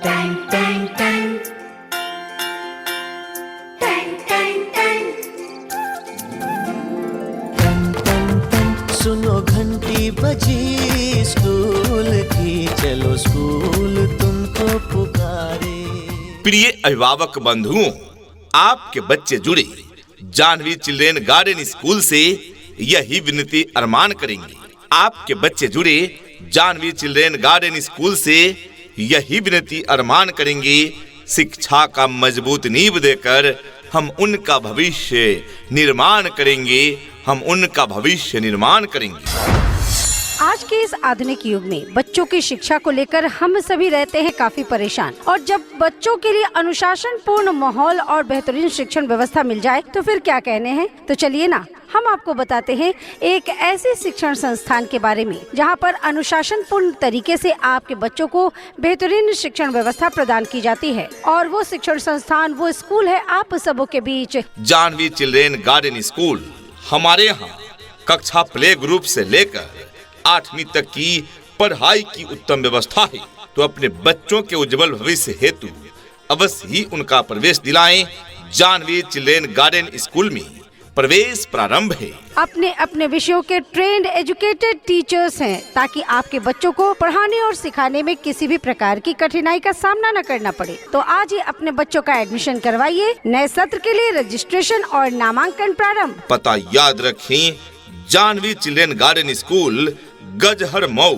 Ton टन टन टन टन टन टन टन टन सुनो घंटी बजी स्कूल की, चलो स्कूल तुमको पुकारे। प्रिय अभिभावक बंधुओं, आपके बच्चे जुड़े जाह्नवी चिल्ड्रेन गार्डन स्कूल से यही विनती अरमान करेंगे। आपके बच्चे जुड़े जाह्नवी चिल्ड्रेन गार्डन स्कूल से यही विनती अरमान करेंगे, शिक्षा का मजबूत नींव देकर हम उनका भविष्य निर्माण करेंगे, हम उनका भविष्य निर्माण करेंगे। आज के इस आधुनिक युग में बच्चों की शिक्षा को लेकर हम सभी रहते हैं काफी परेशान, और जब बच्चों के लिए अनुशासन पूर्ण माहौल और बेहतरीन शिक्षण व्यवस्था मिल जाए तो फिर क्या कहने हैं। तो चलिए ना, हम आपको बताते हैं एक ऐसे शिक्षण संस्थान के बारे में जहां पर अनुशासन पूर्ण तरीके से आपके बच्चों को बेहतरीन शिक्षण व्यवस्था प्रदान की जाती है। और वो शिक्षण संस्थान, वो स्कूल है आप सबों के बीच जाह्नवी चिल्ड्रेन गार्डन स्कूल। हमारे यहाँ कक्षा प्ले ग्रुप से लेकर 8वीं तक की पढ़ाई की उत्तम व्यवस्था है। तो अपने बच्चों के उज्जवल भविष्य हेतु अवश्य ही उनका प्रवेश दिलाएं। जाह्नवी चिल्ड्रेन गार्डन स्कूल में प्रवेश प्रारंभ है। अपने अपने विषयों के ट्रेंड एजुकेटेड टीचर्स हैं, ताकि आपके बच्चों को पढ़ाने और सिखाने में किसी भी प्रकार की कठिनाई का सामना न करना पड़े। तो आज ही अपने बच्चों का एडमिशन करवाइए। नए सत्र के लिए रजिस्ट्रेशन और नामांकन प्रारंभ। पता याद रखें, Jahnavi children garden school, Gajahar Mau,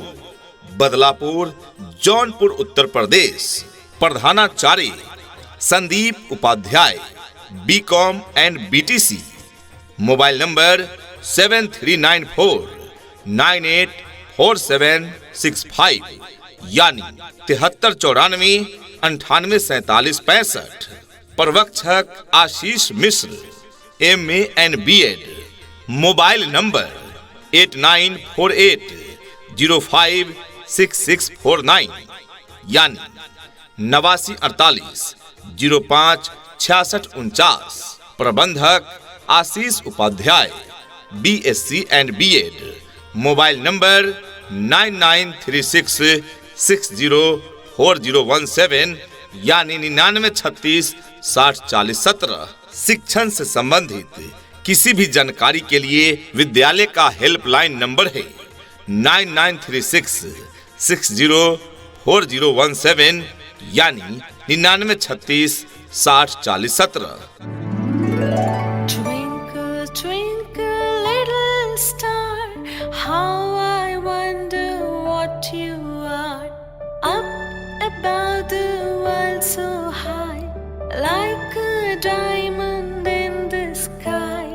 Badlapur, Jaunpur, Uttar Pradesh. प्रधानाचार्य Sandeep Upadhyay, BCom and BTC. Mobile number 7394984765 यानी 7394984765। प्रवक्षक Ashish Mishra, MA and BEd। Mobile number 8948056649 यानी 8948056649। प्रबंधक Ashish Upadhyay, BSc and BEd। Mobile number 9936604017 यानी 9936604017। शिक्षण से संबंधित किसी भी जानकारी के लिए विद्यालय का हेल्पलाइन नंबर है 9936604017 यानी 9936604017। Twinkle, twinkle, little star, how I wonder what you are. Up above the world so high, like a diamond in the sky.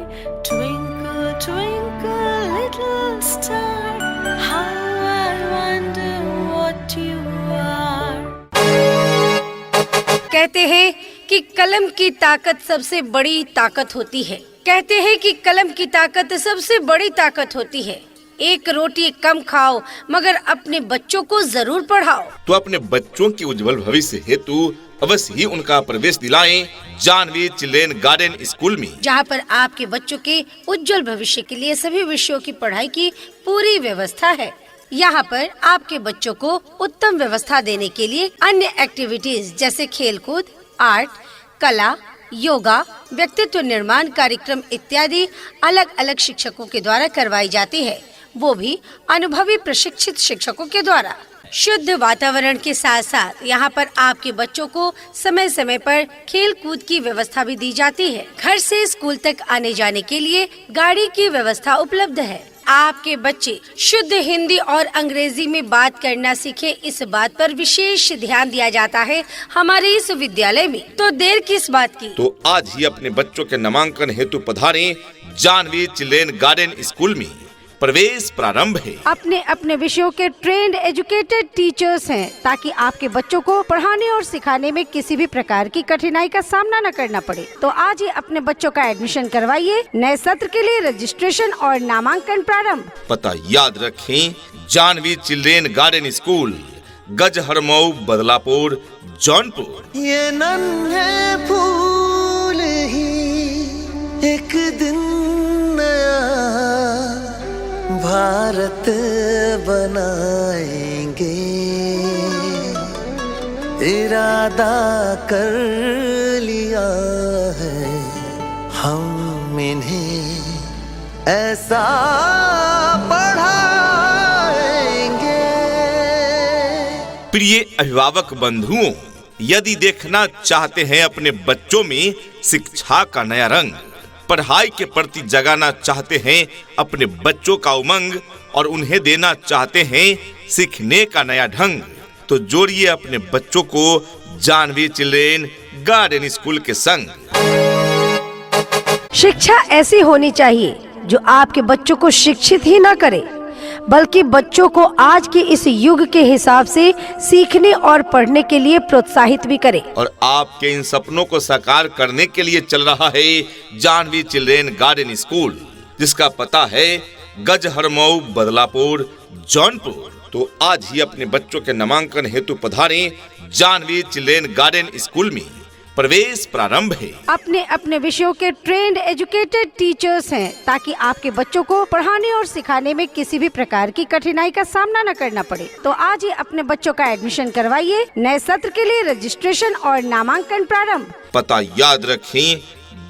Twinkle, twinkle, little star, how I wonder what you are. कहते हैं कि कलम की ताकत सबसे बड़ी ताकत होती है। कहते हैं कि कलम की ताकत सबसे बड़ी ताकत होती है। एक रोटी कम खाओ, मगर अपने बच्चों को जरूर पढ़ाओ। तो अपने बच्चों के उज्जवल भविष्य हेतु अवश्य ही उनका प्रवेश दिलाएं जाह्नवी चिल्ड्रेन गार्डन स्कूल में, जहां पर आपके बच्चों के उज्जवल भविष्य के लिए सभी विषयों की पढ़ाई की पूरी व्यवस्था है। यहाँ पर आपके बच्चों को उत्तम व्यवस्था देने के लिए अन्य एक्टिविटीज जैसे खेलकूद, आर्ट, कला, योगा, व्यक्तित्व निर्माण कार्यक्रम इत्यादि अलग अलग शिक्षकों के द्वारा करवाई जाती है, वो भी अनुभवी प्रशिक्षित शिक्षकों के द्वारा। शुद्ध वातावरण के साथ साथ यहाँ पर आपके बच्चों को समय समय पर खेल कूद की व्यवस्था भी दी जाती है। घर से स्कूल तक आने जाने के लिए गाड़ी की व्यवस्था उपलब्ध है। आपके बच्चे शुद्ध हिंदी और अंग्रेजी में बात करना सीखे, इस बात पर विशेष ध्यान दिया जाता है हमारे इस विद्यालय में। तो देर किस बात की, तो आज ही अपने बच्चों के नामांकन हेतु पधारें। जाह्नवी चिल्ड्रेन गार्डन स्कूल में प्रवेश प्रारंभ है। अपने अपने विषयों के ट्रेंड एजुकेटेड टीचर्स हैं, ताकि आपके बच्चों को पढ़ाने और सिखाने में किसी भी प्रकार की कठिनाई का सामना न करना पड़े। तो आज ही अपने बच्चों का एडमिशन करवाइए। नए सत्र के लिए रजिस्ट्रेशन और नामांकन प्रारंभ। पता याद रखें, Jahnavi children garden school, Gajahar Mau, Badlapur, Jaunpur. ये नन्हे फूल ही एक दिन नया भारत बनाएंगे। इरादा कर लिया है हम इन्हें ऐसा पढ़ाएंगे। प्रिय अभिभावक बंधुओं, यदि देखना चाहते हैं अपने बच्चों में शिक्षा का नया रंग, पढ़ाई के प्रति जगाना चाहते हैं अपने बच्चों का उमंग और उन्हें देना चाहते हैं सीखने का नया ढंग, तो जोड़िए अपने बच्चों को जानवी चिल्ड्रेन गार्डन स्कूल के संग। शिक्षा ऐसी होनी चाहिए जो आपके बच्चों को शिक्षित ही ना करे, बल्कि बच्चों को आज के इस युग के हिसाब से सीखने और पढ़ने के लिए प्रोत्साहित भी करे। और आपके इन सपनों को साकार करने के लिए चल रहा है जानवी चिल्ड्रेन गार्डन स्कूल, जिसका पता है गजहरमऊ, बदलापुर, जौनपुर। तो आज ही अपने बच्चों के नामांकन हेतु पधारें जानवी चिल्ड्रेन गार्डन स्कूल में। प्रवेश प्रारंभ है। अपने अपने विषयों के ट्रेंड एजुकेटेड टीचर्स हैं, ताकि आपके बच्चों को पढ़ाने और सिखाने में किसी भी प्रकार की कठिनाई का सामना न करना पड़े। तो आज ही अपने बच्चों का एडमिशन करवाइए। नए सत्र के लिए रजिस्ट्रेशन और नामांकन प्रारंभ। पता याद रखें,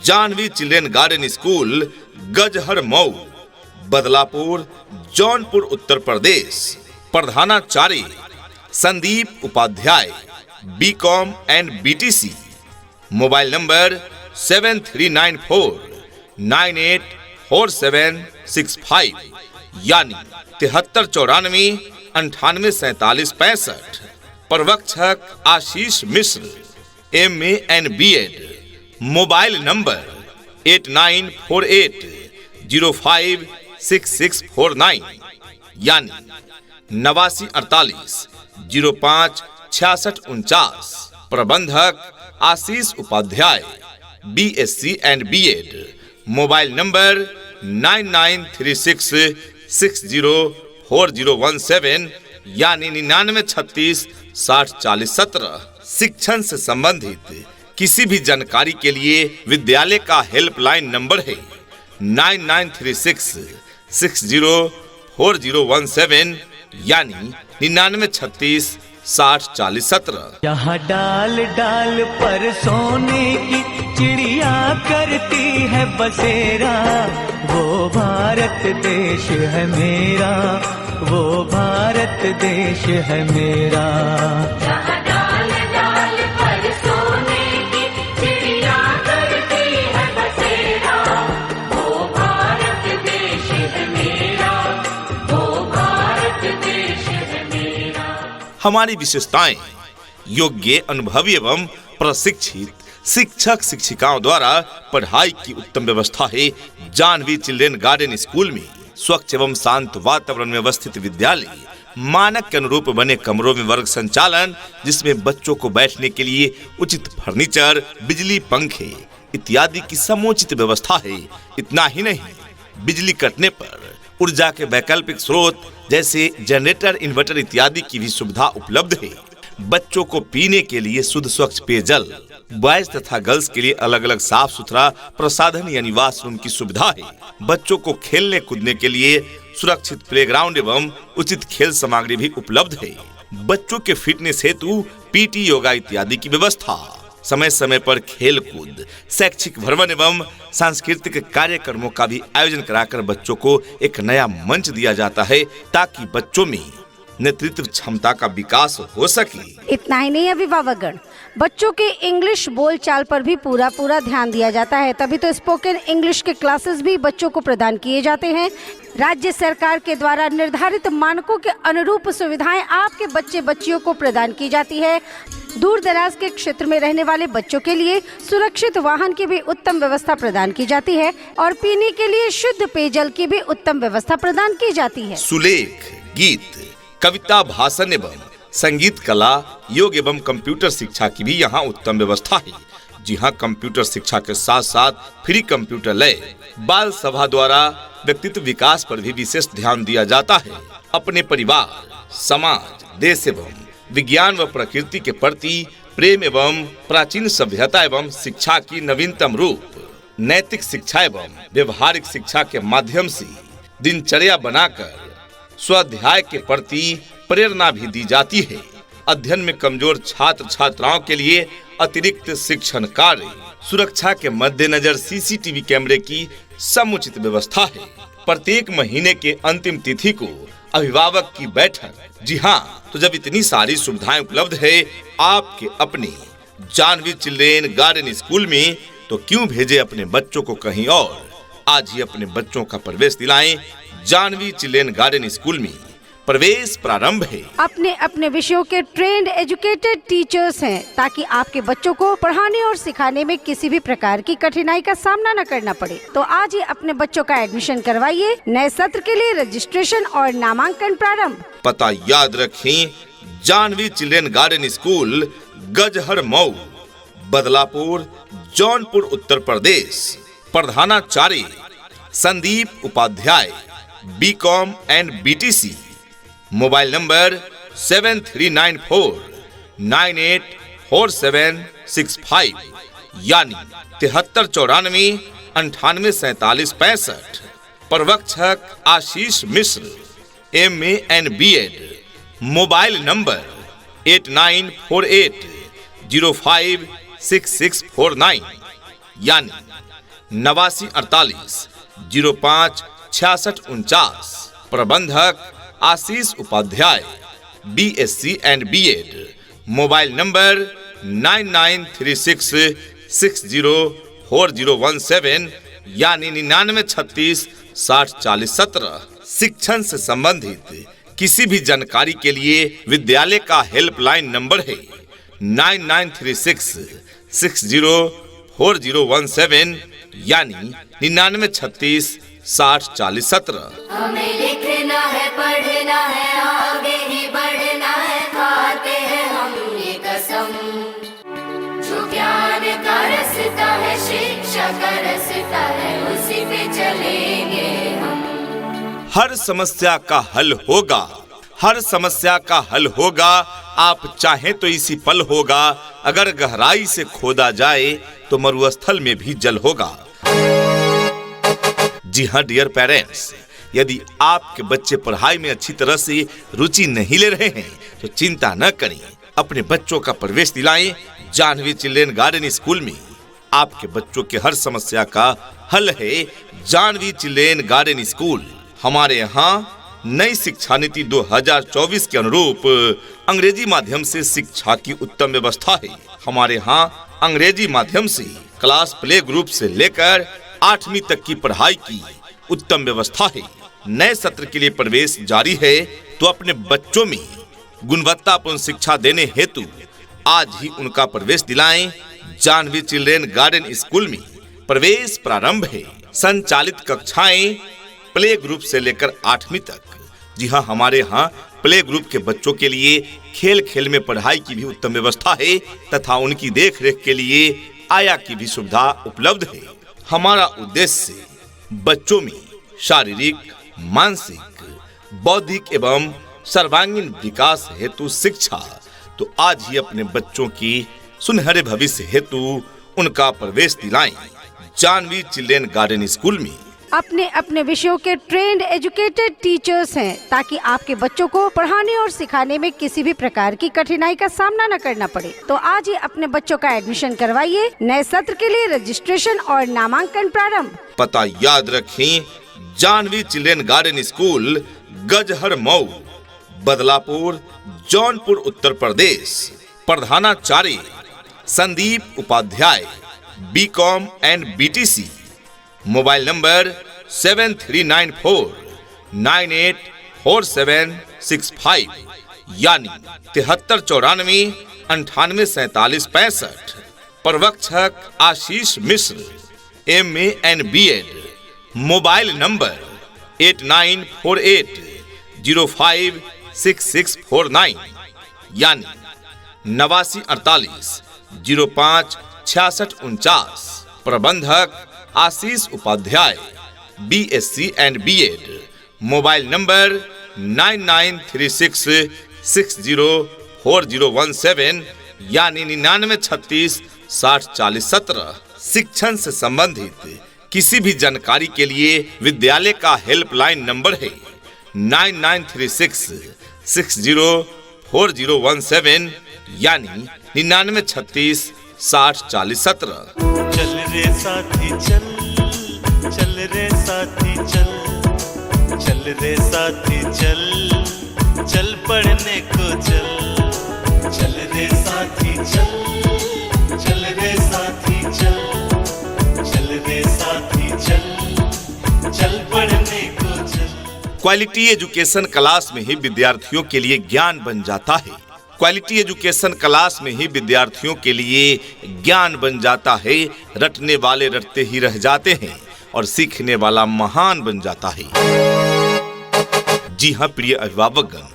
Jahnavi children garden school, Gajaharmau, Badlapur, Jaunpur, Uttar Pradesh. प्रधानाचार्य Sandeep Upadhyay, BCom and BTC. Mobile number 7394984765 यानी 7394984765। प्रवक्षक Ashish Mishra, MA and BEd। Mobile number 8948056649 यानी 8948056649। प्रबंधक Ashish Upadhyay, BSc and BEd। Mobile number 9936604017 यानी 9936604017। शिक्षण से संबंधित किसी भी जानकारी के लिए विद्यालय का हेल्पलाइन नंबर है 9936604017 यानी 9936604017। यहाँ डाल डाल पर सोने की चिड़िया करती है बसेरा, वो भारत देश है मेरा, वो भारत देश है मेरा। जहाँ डाल डाल पर सोने की चिड़िया करती है बसेरा, वो भारत देश है मेरा, वो भारत देश है मेरा। हमारी विशेषताएं: योग्य, अनुभवी एवं प्रशिक्षित शिक्षक शिक्षिकाओं द्वारा पढ़ाई की उत्तम व्यवस्था है। जानवी चिल्ड्रेन गार्डन स्कूल में स्वच्छ एवं शांत वातावरण में अवस्थित विद्यालय, मानक के अनुरूप बने कमरों में वर्ग संचालन, जिसमें बच्चों को बैठने के लिए उचित फर्नीचर, बिजली, पंखे इत्यादि की समुचित व्यवस्था है। इतना ही नहीं, बिजली कटने पर ऊर्जा के वैकल्पिक स्रोत जैसे जनरेटर, इन्वर्टर इत्यादि की भी सुविधा उपलब्ध है। बच्चों को पीने के लिए शुद्ध स्वच्छ पेयजल, बॉयज तथा गर्ल्स के लिए अलग अलग साफ सुथरा प्रसाधन यानी वॉशरूम की सुविधा है। बच्चों को खेलने कूदने के लिए सुरक्षित प्लेग्राउंड एवं उचित खेल सामग्री भी उपलब्ध है। बच्चों के फिटनेस हेतु PT, योगा इत्यादि की व्यवस्था। समय समय पर खेल कूद, शैक्षिक भ्रमण एवं सांस्कृतिक कार्यक्रमों का भी आयोजन कराकर बच्चों को एक नया मंच दिया जाता है, ताकि बच्चों में नेतृत्व क्षमता का विकास हो सके। इतना ही नहीं अभिभावकगण, बच्चों के इंग्लिश बोलचाल पर भी पूरा ध्यान दिया जाता है। तभी तो स्पोकन इंग्लिश के क्लासेस भी बच्चों को प्रदान किए जाते हैं। राज्य सरकार के द्वारा निर्धारित मानकों के अनुरूप सुविधाएं आपके बच्चे बच्चियों को प्रदान की जाती है। दूर दराज के क्षेत्र में रहने वाले बच्चों के लिए सुरक्षित वाहन की भी उत्तम व्यवस्था प्रदान की जाती है और पीने के लिए शुद्ध पेयजल की भी उत्तम व्यवस्था प्रदान की जाती है। सुलेख गीत, कविता, भाषण एवं संगीत कला, योग एवं कंप्यूटर शिक्षा की भी यहाँ उत्तम व्यवस्था है। जी हाँ, कंप्यूटर शिक्षा के साथ साथ फ्री कंप्यूटर लैब, बाल सभा द्वारा व्यक्तित्व विकास पर भी विशेष ध्यान दिया जाता है। अपने परिवार, समाज, देश एवं विज्ञान व प्रकृति के प्रति प्रेम एवं प्राचीन सभ्यता एवं शिक्षा की नवीनतम रूप, नैतिक शिक्षा एवं व्यवहारिक शिक्षा के माध्यम से दिनचर्या बनाकर स्वाध्याय के प्रति प्रेरणा भी दी जाती है। अध्ययन में कमजोर छात्र छात्राओं के लिए अतिरिक्त शिक्षण कार्य, सुरक्षा के मद्देनजर सीसीटीवी कैमरे की समुचित व्यवस्था है। प्रत्येक महीने के अंतिम तिथि को अभिभावक की बैठक। जी हाँ, तो जब इतनी सारी सुविधाएं उपलब्ध है आपके अपने जानवी चिल्ड्रेन गार्डन स्कूल में, तो क्यों भेजे अपने बच्चों को कहीं और। आज ही अपने बच्चों का प्रवेश दिलाएं जानवी चिल्ड्रेन गार्डन स्कूल में। प्रवेश प्रारंभ है। अपने अपने विषयों के ट्रेंड एजुकेटेड टीचर्स हैं, ताकि आपके बच्चों को पढ़ाने और सिखाने में किसी भी प्रकार की कठिनाई का सामना न करना पड़े। तो आज ही अपने बच्चों का एडमिशन करवाइए। नए सत्र के लिए रजिस्ट्रेशन और नामांकन प्रारंभ। पता याद रखें, Jahnavi children garden school, Gajahar Mau, Badlapur, Jaunpur, Uttar Pradesh. प्रधानाचार्य Sandeep Upadhyay, BCom and BTC. Mobile number 7394984765 यानी 7394984765। प्रवक्षक Ashish Mishra, MA and BEd। Mobile number 8948056649 यानी 8948056649। प्रबंधक Ashish Upadhyay, BSc and BEd। Mobile number 9936604017 यानी 9936604017। शिक्षण से संबंधित किसी भी जानकारी के लिए विद्यालय का हेल्पलाइन नंबर है 9936604017 यानी 9936604017। हमें लिखना है, पढ़ना है, आगे ही बढ़ना है, खाते हैं हम ये कसम। जो ज्ञान का रास्ता है, शिक्षा का रास्ता है, उसी पे चलेंगे हम। हर समस्या का हल होगा, हर समस्या का हल होगा। आप चाहें तो इसी पल होगा। अगर गहराई से खोदा जाए तो मरुस्थल में भी जल होगा। जी हाँ डियर पेरेंट्स, यदि आपके बच्चे पढ़ाई में अच्छी तरह से रुचि नहीं ले रहे हैं तो चिंता न करें, अपने बच्चों का प्रवेश दिलाएं जानवी चिल्ड्रेन गार्डन स्कूल में। आपके बच्चों के हर समस्या का हल है जानवी चिल्ड्रेन गार्डन स्कूल। हमारे यहाँ नई शिक्षा नीति 2024 के अनुरूप अंग्रेजी माध्यम से शिक्षा की उत्तम व्यवस्था है। हमारे यहाँ अंग्रेजी माध्यम से क्लास प्ले ग्रुप से लेकर 8वीं तक की पढ़ाई की उत्तम व्यवस्था है। नए सत्र के लिए प्रवेश जारी है, तो अपने बच्चों में गुणवत्तापूर्ण शिक्षा देने हेतु आज ही उनका प्रवेश दिलाएं जानवी चिल्ड्रेन गार्डन स्कूल में। प्रवेश प्रारंभ है। संचालित कक्षाएं प्ले ग्रुप से लेकर 8वीं तक। जी हाँ, हमारे यहाँ प्ले ग्रुप के बच्चों के लिए खेल खेल में पढ़ाई की भी उत्तम व्यवस्था है तथा उनकी देख रेख के लिए आया की भी सुविधा उपलब्ध है। हमारा उद्देश्य बच्चों में शारीरिक, मानसिक, बौद्धिक एवं सर्वांगीण विकास हेतु शिक्षा। तो आज ही अपने बच्चों की सुनहरे भविष्य हेतु उनका प्रवेश दिलाएं जानवी चिल्ड्रेन गार्डन स्कूल में। अपने अपने विषयों के ट्रेंड एजुकेटेड टीचर्स हैं, ताकि आपके बच्चों को पढ़ाने और सिखाने में किसी भी प्रकार की कठिनाई का सामना न करना पड़े। तो आज ही अपने बच्चों का एडमिशन करवाइए। नए सत्र के लिए रजिस्ट्रेशन और नामांकन प्रारंभ। पता याद रखें, Jahnavi children garden school, Gajahar Mau, Badlapur, Jaunpur, Uttar Pradesh. प्रधानाचार्य Sandeep Upadhyay, BCom and BTC. Mobile number 7394984765 यानी 7394984765। प्रवक्षक Ashish Mishra, MA and BEd। Mobile number 8948056649 यानी 8948056649। प्रबंधक Ashish Upadhyay, BSc and BEd। Mobile number 9936604017 यानी 9936604017। शिक्षण से संबंधित किसी भी जानकारी के लिए विद्यालय का हेल्पलाइन नंबर है 9936604017 4017 यानी 9936604017। चल रे साथी चल, चल रे साथी चल, चल रे साथी चल, चल पढ़ने को चल, चल रे साथी चल, चल रे साथी चल, चल रे साथी चल, चल पढ़ने को चल। क्वालिटी एजुकेशन क्लास में ही विद्यार्थियों के लिए ज्ञान बन जाता है। क्वालिटी एजुकेशन क्लास में ही विद्यार्थियों के लिए ज्ञान बन जाता है। रटने वाले रटते ही रह जाते हैं और सीखने वाला महान बन जाता है। जी हाँ प्रिय अभिभावकगण,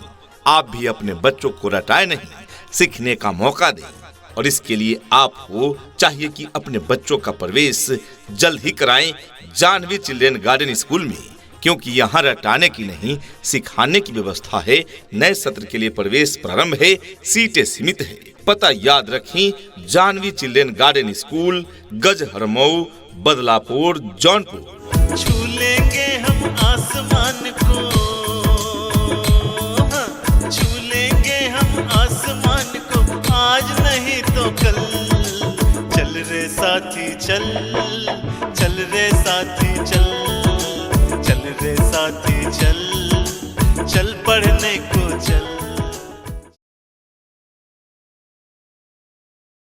आप भी अपने बच्चों को रटाए नहीं, सीखने का मौका दें। और इसके लिए आपको चाहिए कि अपने बच्चों का प्रवेश जल्द ही कराएं जाह्नवी चिल्ड्रेन गार्डन स्कूल में, क्योंकि यहाँ रटाने की नहीं सिखाने की व्यवस्था है। नए सत्र के लिए प्रवेश प्रारंभ है, सीटें सीमित है। पता याद रखें, जाह्नवी चिल्ड्रेन गार्डन स्कूल, गज हरमऊ, बदलापुर, जौनपुर। छू लेंगे हम आसमान को, छू लेंगे हम आसमान को, आज नहीं तो कल। चल रे साथी चल, चल रे साथी चल, चल रे साथी